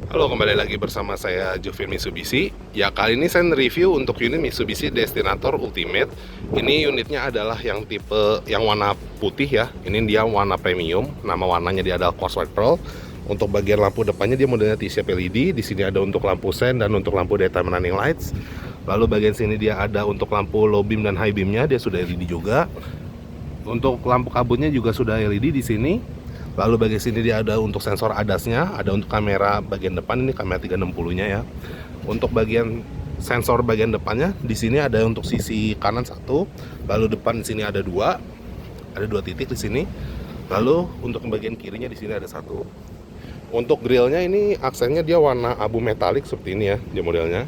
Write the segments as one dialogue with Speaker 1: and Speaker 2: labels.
Speaker 1: Halo, kembali lagi bersama saya Jovin Mitsubishi. Ya, kali ini saya review untuk unit Mitsubishi Destinator Ultimate. Ini unitnya adalah yang tipe yang warna putih ya. Ini dia warna premium. Nama warnanya dia adalah Quartz White Pearl. Untuk bagian lampu depannya dia modelnya T-shape LED. Di sini ada untuk lampu sen dan untuk lampu daytime running lights. Lalu bagian sini dia ada untuk lampu low beam dan high beamnya, dia sudah LED juga. Untuk lampu kabutnya juga sudah LED di sini. Lalu bagian sini dia ada untuk sensor ADAS-nya, ada untuk kamera bagian depan, ini kamera 360-nya ya. Untuk bagian sensor bagian depannya di sini ada untuk sisi kanan satu, lalu depan di sini ada dua titik di sini. Lalu untuk bagian kirinya di sini ada satu. Untuk grillnya ini aksennya dia warna abu metalik seperti ini ya, dia modelnya.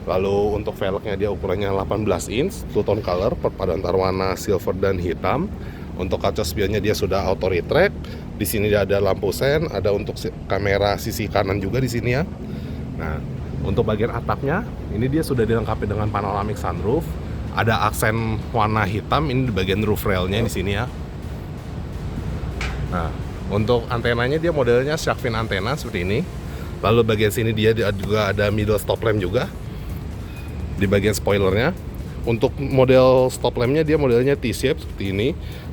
Speaker 1: Lalu untuk velgnya dia ukurannya 18 inch, two tone color, perpaduan antara warna silver dan hitam. Untuk kaca spionnya dia sudah auto retract. Di sini dia ada lampu sen, ada untuk kamera sisi kanan juga di sini ya. Nah, untuk bagian atapnya ini dia sudah dilengkapi dengan panoramic sunroof. Ada aksen warna hitam ini di bagian roof railnya di sini ya. Nah, untuk antenanya dia modelnya shark fin antena seperti ini. Lalu bagian sini dia juga ada middle stop lamp juga di bagian spoilernya. Untuk model stop lampnya dia modelnya T-shape seperti ini.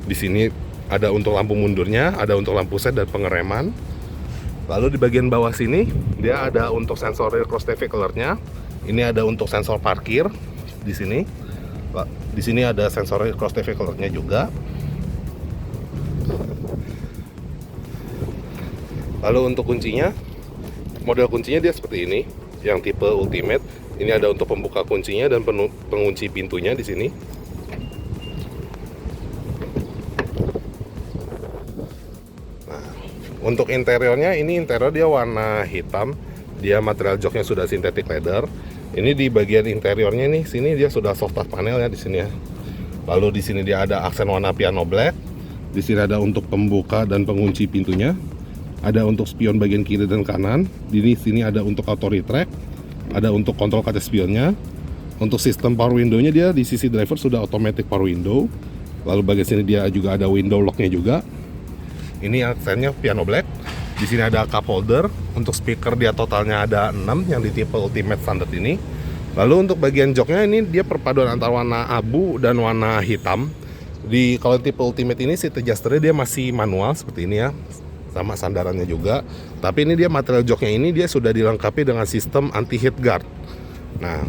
Speaker 1: Di sini ada untuk lampu mundurnya, ada untuk lampu set dan pengereman. Lalu di bagian bawah sini dia ada untuk sensor rear cross TV color-nya. Ini ada untuk sensor parkir di sini. Di sini ada sensor rear cross TV color-nya juga. Lalu untuk kuncinya, model kuncinya dia seperti ini, yang tipe Ultimate. Ini ada untuk pembuka kuncinya dan pengunci pintunya di sini. Nah, untuk interiornya ini interior dia warna hitam. Dia material joknya sudah synthetic leather. Ini di bagian interiornya nih, sini dia sudah soft touch panel ya di sini ya. Lalu di sini dia ada aksen warna piano black. Di sini ada untuk pembuka dan pengunci pintunya. Ada untuk spion bagian kiri dan kanan. Di sini ada untuk auto retract. Ada untuk kontrol kaca spionnya. Untuk sistem power window-nya dia di sisi driver sudah automatic power window. Lalu bagian sini dia juga ada window lock-nya juga. Ini aksennya piano black. Di sini ada cup holder. Untuk speaker dia totalnya ada 6 yang di tipe Ultimate standard ini. Lalu untuk bagian joknya ini dia perpaduan antara warna abu dan warna hitam. Kalau tipe Ultimate ini seat adjuster-nya dia masih manual seperti ini ya, sama sandarannya juga. Tapi ini dia material joknya ini dia sudah dilengkapi dengan sistem anti heat guard. Nah,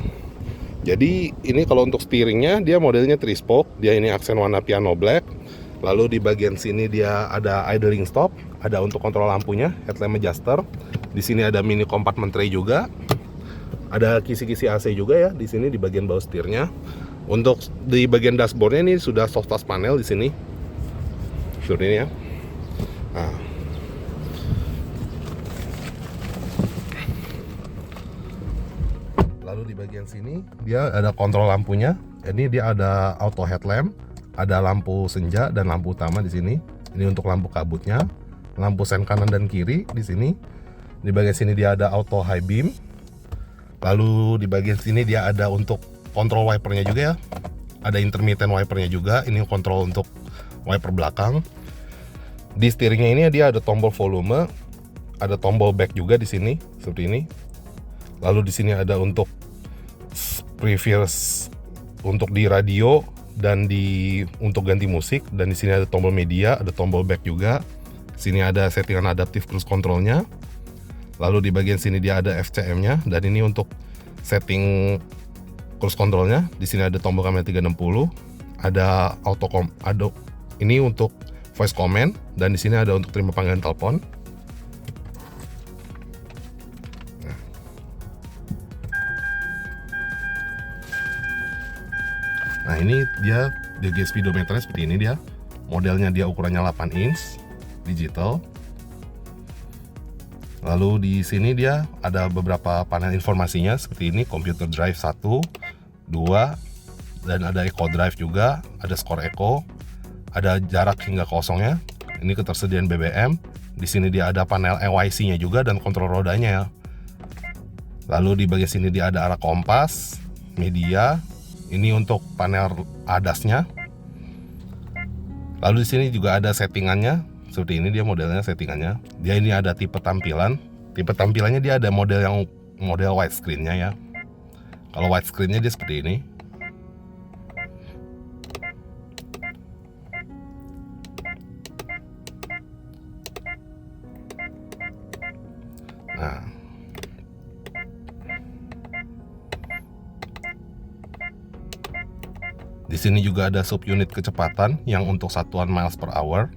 Speaker 1: jadi ini kalau untuk steeringnya dia modelnya 3-spoke. Dia ini aksen warna piano black. Lalu di bagian sini dia ada idling stop, ada untuk kontrol lampunya, headlamp adjuster. Di sini ada mini compartment tray juga. Ada kisi-kisi AC juga ya di sini di bagian bawah setirnya. Untuk di bagian dashboardnya ini sudah soft touch panel di sini. Seperti ini ya. Nah, lalu di bagian sini dia ada kontrol lampunya. Ini dia ada auto headlamp, ada lampu senja dan lampu utama di sini. Ini untuk lampu kabutnya, lampu sen kanan dan kiri di sini. Di bagian sini dia ada auto high beam. Lalu di bagian sini dia ada untuk kontrol wipernya juga ya. Ada intermittent wipernya juga. Ini kontrol untuk wiper belakang. Di steeringnya ini dia ada tombol volume, ada tombol back juga di sini seperti ini. Lalu di sini ada untuk previous untuk di radio dan untuk ganti musik, dan di sini ada tombol media, ada tombol back juga. Sini ada settingan adaptive cruise controlnya. Lalu di bagian sini dia ada FCM-nya, dan ini untuk setting cruise controlnya. Di sini ada tombol kamera 360, ada ini untuk voice command, dan di sini ada untuk terima panggilan telepon. Nah, ini dia gauge speedometernya seperti ini dia. Modelnya dia ukurannya 8 inch digital. Lalu di sini dia ada beberapa panel informasinya seperti ini, computer drive 1, 2, dan ada eco drive juga, ada score eco, ada jarak hingga kosongnya. Ini ketersediaan BBM. Di sini dia ada panel EYC-nya juga dan kontrol rodanya ya. Lalu di bagian sini dia ada arah kompas, media. Ini untuk panel ADAS-nya. Lalu di sini juga ada settingannya. Seperti ini dia modelnya settingannya. Dia ini ada tipe tampilan Tipe tampilannya dia ada model widescreen-nya ya. Kalau widescreen-nya dia seperti ini. Nah, di sini juga ada subunit kecepatan yang untuk satuan miles per hour.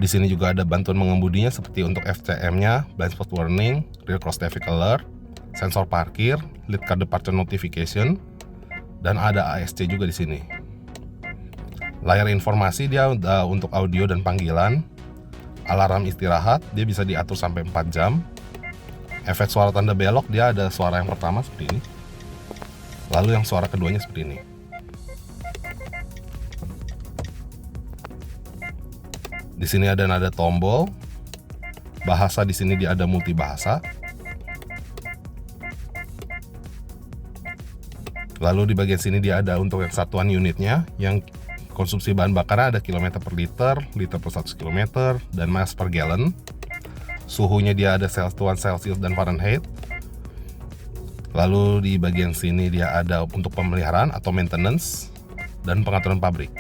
Speaker 1: Di sini juga ada bantuan mengemudinya seperti untuk FCM-nya, blind spot warning, rear cross traffic alert, sensor parkir, lead car departure notification, dan ada ASC juga di sini. Layar informasi dia untuk audio dan panggilan. Alarm istirahat dia bisa diatur sampai 4 jam. Efek suara tanda belok dia ada suara yang pertama seperti ini. Lalu yang suara keduanya seperti ini. Di sini ada nada tombol. Bahasa di sini dia ada multi bahasa. Lalu di bagian sini dia ada untuk yang satuan unitnya, yang konsumsi bahan bakar ada kilometer per liter, liter per 100 km, dan miles per gallon. Suhunya dia ada satuan Celsius dan Fahrenheit. Lalu di bagian sini dia ada untuk pemeliharaan atau maintenance dan pengaturan pabrik.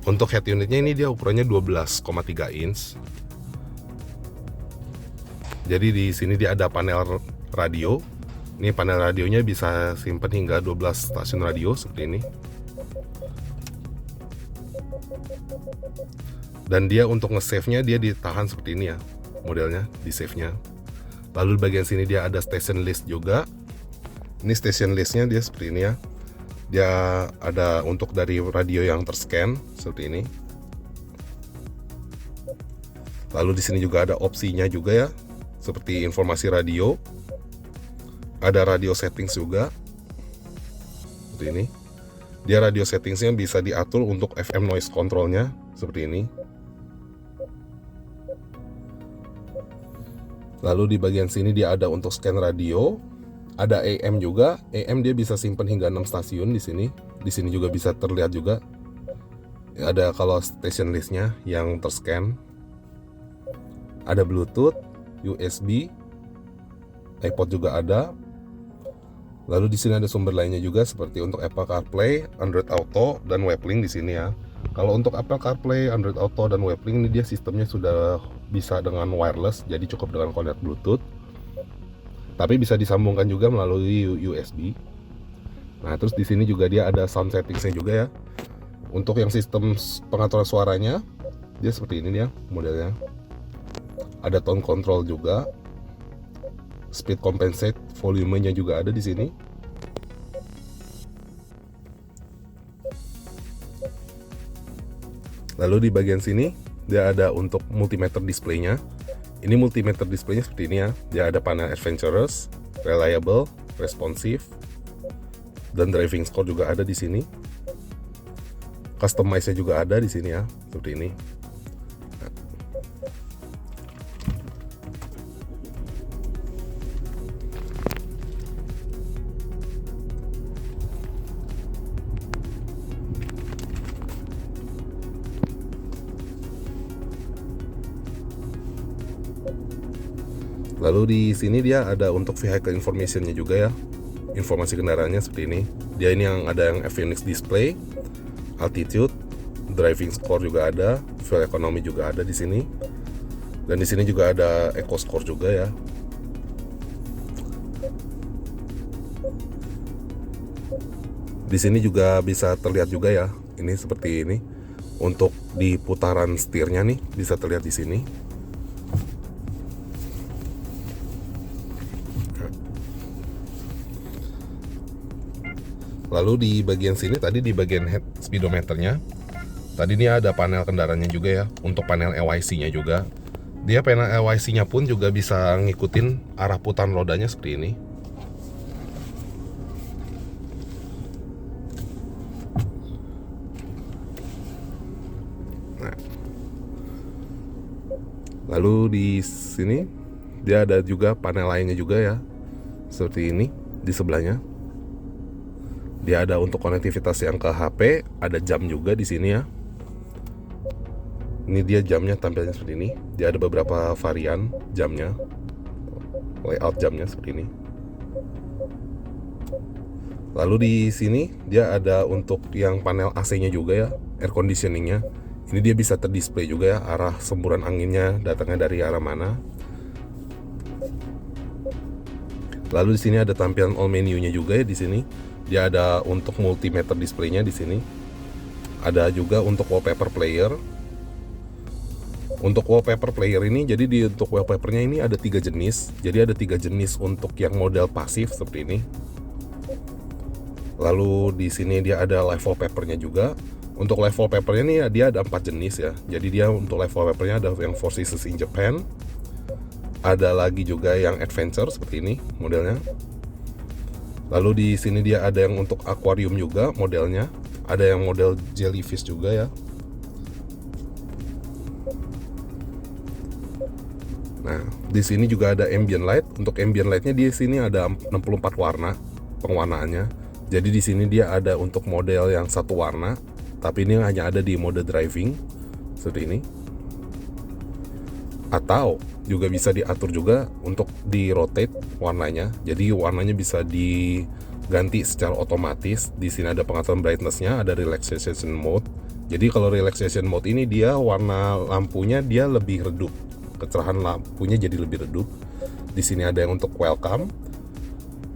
Speaker 1: Untuk head unitnya ini dia ukurannya 12,3 inch. Jadi di sini dia ada panel radio. Ini panel radionya bisa simpan hingga 12 stasiun radio seperti ini. Dan dia untuk nge-save-nya dia ditahan seperti ini ya, modelnya di save-nya. Lalu di bagian sini dia ada station list juga. Ini station list-nya dia seperti ini ya. Dia ada untuk dari radio yang terscan seperti ini. Lalu di sini juga ada opsinya juga ya, seperti informasi radio. Ada radio settings juga. Seperti ini. Dia radio settingsnya bisa diatur untuk FM noise controlnya seperti ini. Lalu di bagian sini dia ada untuk scan radio. Ada AM juga. AM dia bisa simpan hingga 6 stasiun di sini. Di sini juga bisa terlihat juga. Ada kalau station listnya yang terscan. Ada Bluetooth, USB, iPod juga ada. Lalu di sini ada sumber lainnya juga seperti untuk Apple CarPlay, Android Auto, dan WebLink di sini ya. Kalau untuk Apple CarPlay, Android Auto, dan WebLink ini dia sistemnya sudah bisa dengan wireless, jadi cukup dengan konektor Bluetooth. Tapi bisa disambungkan juga melalui USB. Nah, terus di sini juga dia ada sound settingsnya juga ya. Untuk yang sistem pengaturan suaranya, dia seperti ini ya modelnya. Ada tone control juga. Speed compensate, volumenya juga ada di sini. Lalu di bagian sini dia ada untuk multimeter displaynya. Ini multimeter displaynya seperti ini ya. Dia ada panel adventurous, reliable, responsive, dan driving score juga ada di sini. Customize-nya juga ada di sini ya, seperti ini. Lalu di sini dia ada untuk vehicle information-nya juga ya. Informasi kendaraannya seperti ini. Dia ini yang ada yang avionics display, altitude, driving score juga ada, fuel economy juga ada di sini. Dan di sini juga ada eco score juga ya. Di sini juga bisa terlihat juga ya. Ini seperti ini. Untuk di putaran setirnya nih bisa terlihat di sini. Lalu di bagian sini tadi di bagian head speedometernya, tadi ini ada panel kendaraannya juga ya. Untuk panel EYC-nya juga, dia panel EYC-nya pun juga bisa ngikutin arah putaran rodanya seperti ini. Nah, lalu di sini dia ada juga panel lainnya juga ya, seperti ini di sebelahnya. Dia ada untuk konektivitas yang ke HP, ada jam juga di sini ya. Ini dia jamnya tampilnya seperti ini. Dia ada beberapa varian jamnya, layout jamnya seperti ini. Lalu di sini dia ada untuk yang panel AC-nya juga ya, air conditioning-nya. Ini dia bisa terdisplay juga ya, arah semburan anginnya datangnya dari arah mana. Lalu di sini ada tampilan all menu-nya juga ya di sini. Dia ada untuk multimeter display-nya di sini. Ada juga untuk wallpaper player. Untuk wallpaper player ini, jadi untuk wallpapernya ini ada 3 jenis. Jadi ada 3 jenis untuk yang model pasif seperti ini. Lalu di sini dia ada live wallpapernya juga. Untuk live wallpapernya ini dia ada 4 jenis ya. Jadi dia untuk live wallpapernya ada yang Four Seasons in Japan. Ada lagi juga yang adventure seperti ini modelnya. Lalu di sini dia ada yang untuk aquarium juga modelnya. Ada yang model jellyfish juga ya. Nah, di sini juga ada ambient light. Untuk ambient lightnya di sini ada 64 warna penwarnaannya. Jadi di sini dia ada untuk model yang satu warna, tapi ini hanya ada di mode driving seperti ini. Atau juga bisa diatur juga untuk di rotate warnanya. Jadi warnanya bisa diganti secara otomatis. Di sini ada pengaturan brightness-nya, ada relaxation mode. Jadi kalau relaxation mode ini dia warna lampunya dia lebih redup. Kecerahan lampunya jadi lebih redup. Di sini ada yang untuk welcome.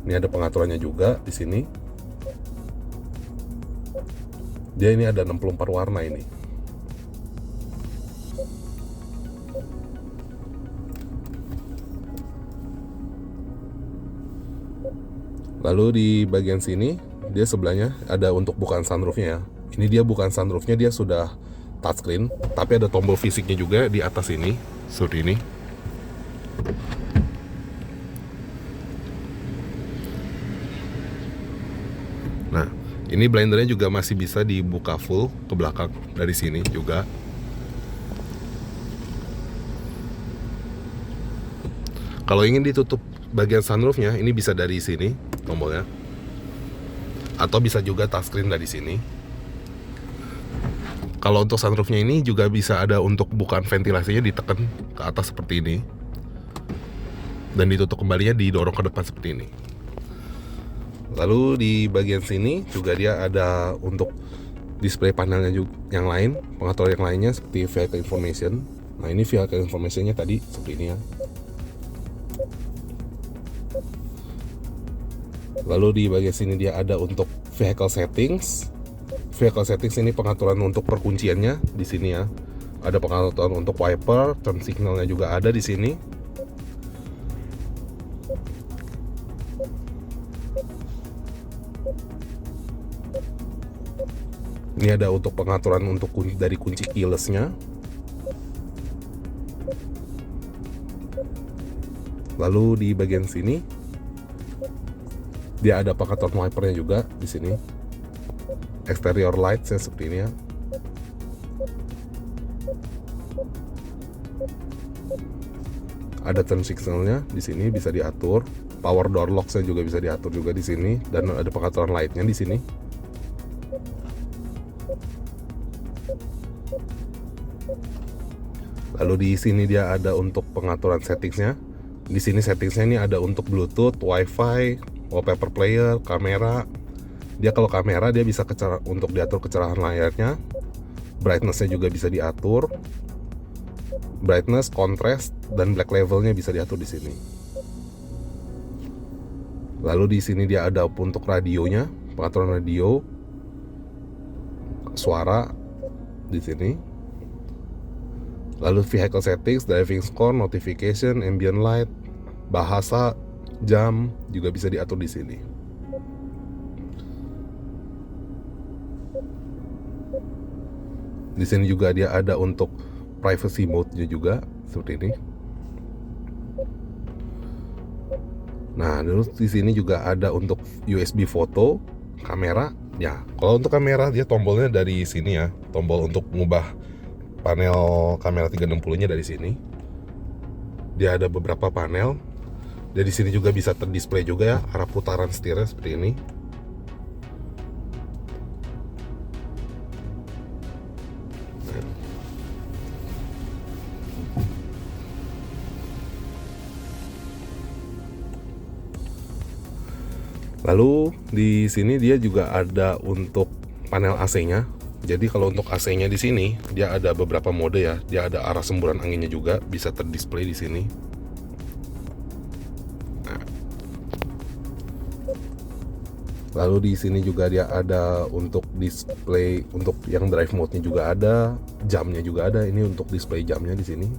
Speaker 1: Ini ada pengaturannya juga di sini. Dia ini ada 64 warna ini. Lalu di bagian sini dia sebelahnya ada untuk bukaan sunroofnya ya. Ini dia bukan sunroofnya, dia sudah touchscreen, tapi ada tombol fisiknya juga di atas ini seperti ini. Nah, ini blindernya juga masih bisa dibuka full ke belakang dari sini juga. Kalau ingin ditutup bagian sunroofnya, ini bisa dari sini tombolnya, atau bisa juga touchscreen dari sini. Kalau untuk sunroofnya ini juga bisa ada untuk bukaan ventilasinya, ditekan ke atas seperti ini, dan ditutup kembalinya didorong ke depan seperti ini. Lalu di bagian sini juga dia ada untuk display panelnya juga yang lain, pengaturan yang lainnya seperti vehicle information. Nah, ini vehicle informationnya tadi seperti ini ya. Lalu di bagian sini dia ada untuk vehicle settings. Vehicle settings ini pengaturan untuk perkunciannya di sini ya. Ada pengaturan untuk wiper, turn signalnya juga ada di sini. Ini ada untuk pengaturan untuk dari kunci keyless-nya. Lalu di bagian sini dia ada pengaturan wipernya juga di sini. Exterior lights ya seperti ini ya. Ada turn signalnya di sini bisa diatur. Power door locks-nya juga bisa diatur juga di sini, dan ada pengaturan light-nya di sini. Lalu di sini dia ada untuk pengaturan settingsnya. Di sini settingsnya ini ada untuk Bluetooth, Wi-Fi, wallpaper player, kamera. Dia kalau kamera dia bisa untuk diatur kecerahan layarnya. Brightness-nya juga bisa diatur. Brightness, contrast, dan black level-nya bisa diatur di sini. Lalu di sini dia ada untuk radionya, pengaturan radio, suara di sini. Lalu vehicle settings, driving score, notification, ambient light, bahasa, jam juga bisa diatur di sini. Di sini juga dia ada untuk privacy mode-nya juga seperti ini. Nah, terus di sini juga ada untuk USB foto, kamera. Ya, kalau untuk kamera dia tombolnya dari sini ya, tombol untuk mengubah panel kamera 360-nya dari sini. Dia ada beberapa panel. Dari sini juga bisa terdisplay juga ya, arah putaran setirnya seperti ini. Lalu di sini dia juga ada untuk panel AC-nya. Jadi kalau untuk AC-nya di sini dia ada beberapa mode ya. Dia ada arah semburan anginnya juga bisa terdisplay di sini. Nah. Lalu di sini juga dia ada untuk display untuk yang drive mode-nya juga ada, jamnya juga ada. Ini untuk display jamnya di sini.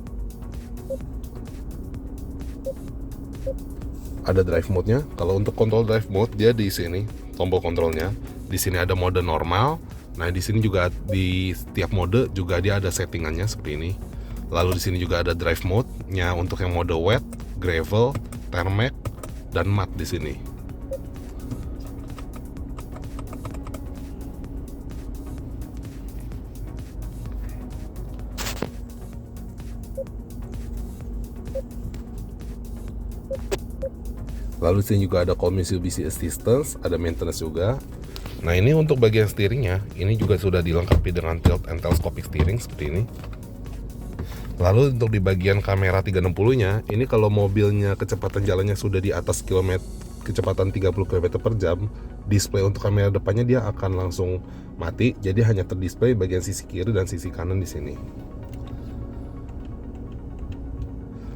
Speaker 1: Ada drive mode-nya. Kalau untuk kontrol drive mode dia di sini tombol kontrolnya. Di sini ada mode normal. Nah, di sini juga di setiap mode juga dia ada settingannya seperti ini. Lalu di sini juga ada drive mode-nya untuk yang mode wet, gravel, tarmac, dan mud di sini. Lalu di sini juga ada call Mitsubishi Assistance, ada maintenance juga. Nah, ini untuk bagian steeringnya, ini juga sudah dilengkapi dengan tilt and telescopic steering seperti ini. Lalu untuk di bagian kamera 360-nya, ini kalau mobilnya kecepatan jalannya sudah di atas kecepatan 30 km per jam, display untuk kamera depannya dia akan langsung mati, jadi hanya terdisplay bagian sisi kiri dan sisi kanan di sini.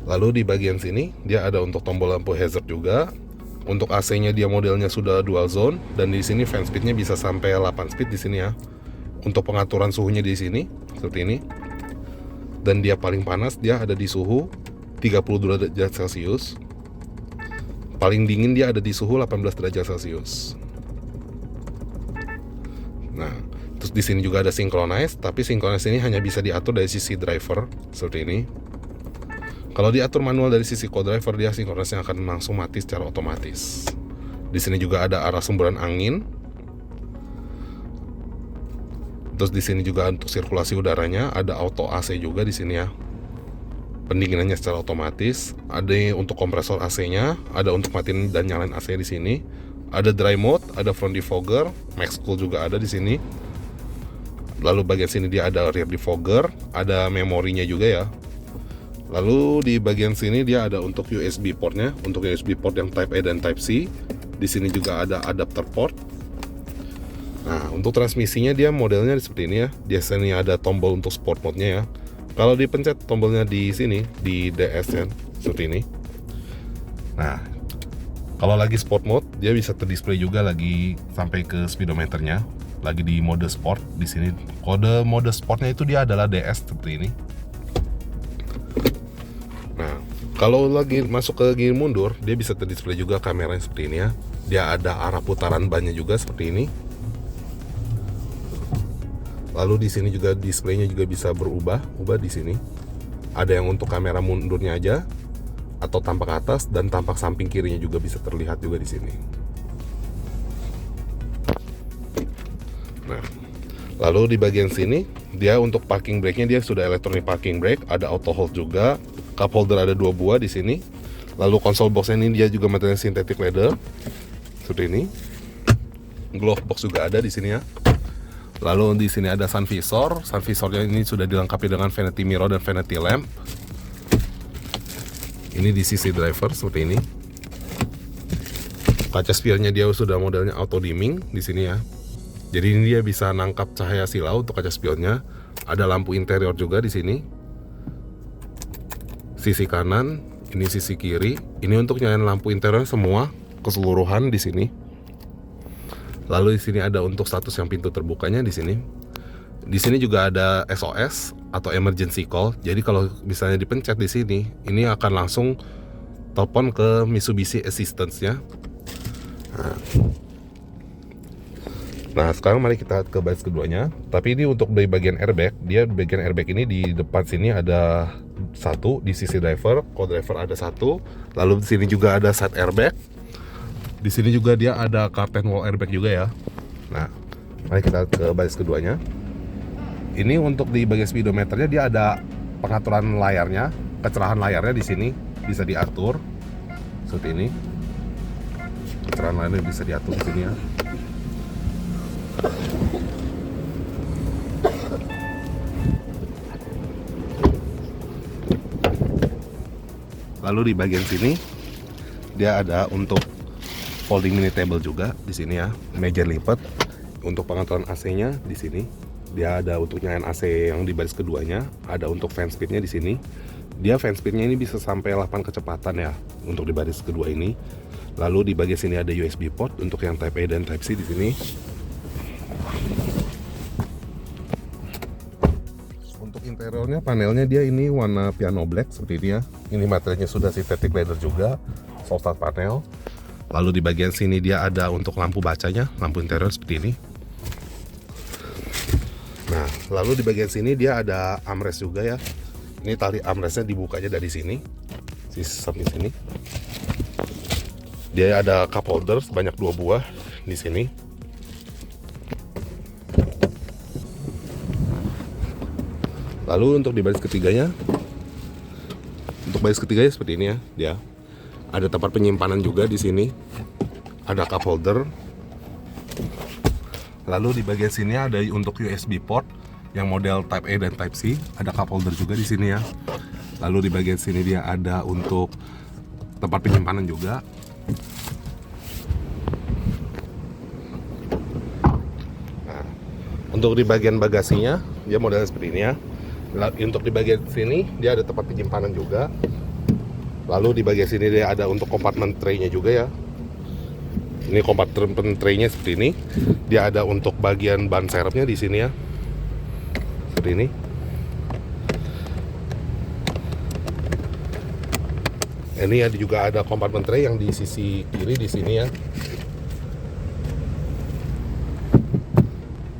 Speaker 1: Lalu di bagian sini dia ada untuk tombol lampu hazard juga. Untuk AC-nya dia modelnya sudah dual zone dan di sini fan speed-nya bisa sampai 8 speed di sini ya. Untuk pengaturan suhunya di sini seperti ini. Dan dia paling panas dia ada di suhu 30 derajat Celcius. Paling dingin dia ada di suhu 18 derajat Celcius. Nah, terus di sini juga ada synchronize, tapi synchronize ini hanya bisa diatur dari sisi driver seperti ini. Kalau diatur manual dari sisi co-driver, dia synchronize-nya akan langsung mati secara otomatis. Di sini juga ada arah semburan angin. Terus di sini juga untuk sirkulasi udaranya ada auto AC juga di sini ya. Pendinginannya secara otomatis. Ada untuk kompresor AC-nya, ada untuk matiin dan nyalain AC di sini. Ada dry mode, ada front defogger, max cool juga ada di sini. Lalu bagian sini dia ada rear defogger, ada memorinya juga ya. Lalu di bagian sini dia ada untuk USB portnya, untuk USB port yang Type A dan Type C. Di sini juga ada adapter port. Nah, untuk transmisinya dia modelnya seperti ini ya. Biasanya ada tombol untuk sport mode-nya ya. Kalau dipencet tombolnya di sini, di DS ya, seperti ini. Nah, kalau lagi sport mode, dia bisa terdisplay juga lagi sampai ke speedometernya. Lagi di mode sport di sini. Kode mode sportnya itu dia adalah DS seperti ini. Nah, kalau lagi masuk ke gear mundur, dia bisa terdisplay juga kameranya seperti ini ya. Dia ada arah putaran bannya juga seperti ini. Lalu di sini juga displaynya juga bisa berubah di sini. Ada yang untuk kamera mundurnya aja, atau tampak atas dan tampak samping kirinya juga bisa terlihat juga di sini. Nah, lalu di bagian sini, dia untuk parking brake-nya dia sudah electronic parking brake, ada auto hold juga. Cup holder ada 2 buah di sini. Lalu console box ini dia juga material synthetic leather seperti ini. Glove box juga ada di sini ya. Lalu di sini ada sun visor. Sun visornya ini sudah dilengkapi dengan vanity mirror dan vanity lamp. Ini di sisi driver seperti ini. Kaca spionnya dia sudah modelnya auto dimming di sini ya. Jadi ini dia bisa nangkap cahaya silau untuk kaca spionnya. Ada lampu interior juga di sini. Sisi kanan, ini sisi kiri. Ini untuk nyalain lampu interior semua keseluruhan di sini. Lalu di sini ada untuk status yang pintu terbukanya di sini. Di sini juga ada SOS atau emergency call. Jadi kalau misalnya dipencet di sini, ini akan langsung telepon ke Mitsubishi Assistance-nya. Nah, sekarang mari kita ke baris keduanya. Tapi ini untuk dari bagian airbag, dia bagian airbag ini di depan sini ada 1 di sisi driver, co-driver ada 1. Lalu di sini juga ada side airbag. Di sini juga dia ada curtain wall airbag juga ya. Nah, mari kita ke baris keduanya. Ini untuk di bagian speedometernya dia ada pengaturan layarnya, kecerahan layarnya di sini bisa diatur seperti ini. Kecerahan layarnya bisa diatur di sini ya. Lalu di bagian sini dia ada untuk folding mini table juga di sini ya, meja lipat. Untuk pengaturan AC-nya di sini, dia ada untuk nyalain AC yang di baris keduanya, ada untuk fan speed-nya di sini. Dia fan speed-nya ini bisa sampai 8 kecepatan ya untuk di baris kedua ini. Lalu di bagian sini ada USB port untuk yang Type A dan Type C di sini. Untuk interiornya, panelnya dia ini warna piano black seperti ini ya. Ini materialnya sudah synthetic leather juga, soft touch panel. Lalu di bagian sini dia ada untuk lampu bacanya, lampu interior seperti ini. Nah, lalu di bagian sini dia ada armrest juga ya. Ini tali armrestnya dibukanya dari sini, sisi samping sini. Dia ada cup holder sebanyak 2 buah di sini. Lalu untuk di baris ketiganya, seperti ini ya, dia ada tempat penyimpanan juga di sini. Ada cup holder. Lalu di bagian sini ada untuk USB port yang model Type A dan Type C. Ada cup holder juga di sini ya. Lalu di bagian sini dia ada untuk tempat penyimpanan juga. Nah, untuk di bagian bagasinya dia modelnya seperti ini ya. Untuk di bagian sini dia ada tempat penyimpanan juga. Lalu di bagian sini dia ada untuk kompartemen tray-nya juga ya. Ini kompartemen tray-nya seperti ini. Dia ada untuk bagian ban serepnya di sini ya. Seperti ini. Ini juga ada kompartemen tray yang di sisi kiri di sini ya.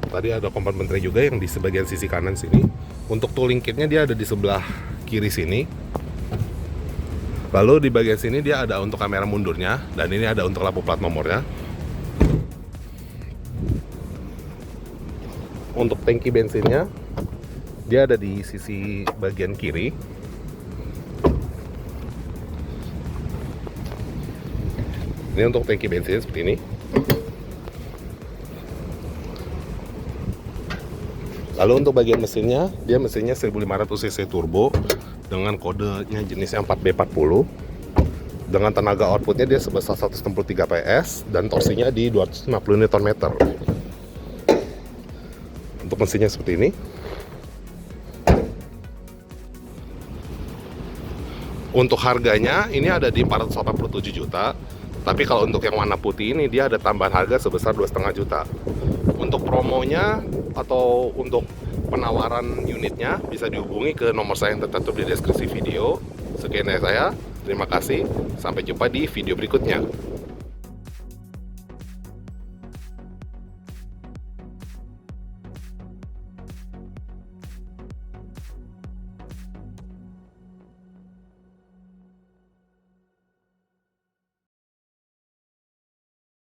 Speaker 1: Tadi ada kompartemen tray juga yang di sebagian sisi kanan sini. Untuk tooling kitnya dia ada di sebelah kiri sini. Lalu di bagian sini dia ada untuk kamera mundurnya, dan ini ada untuk lampu plat nomornya. Untuk tangki bensinnya dia ada di sisi bagian kiri. Ini untuk tangki bensin seperti ini. Lalu untuk bagian mesinnya, dia mesinnya 1500 cc turbo dengan kodenya jenisnya 4B40. Dengan tenaga outputnya dia sebesar 163 PS dan torsinya di 250 Nm. Untuk mesinnya seperti ini. Untuk harganya ini ada di 487 juta. Tapi kalau untuk yang warna putih ini dia ada tambahan harga sebesar 2,5 juta. Untuk promonya atau untuk penawaran unitnya bisa dihubungi ke nomor saya yang tercantum di deskripsi video. Sekian dari saya, terima kasih, sampai jumpa di video berikutnya.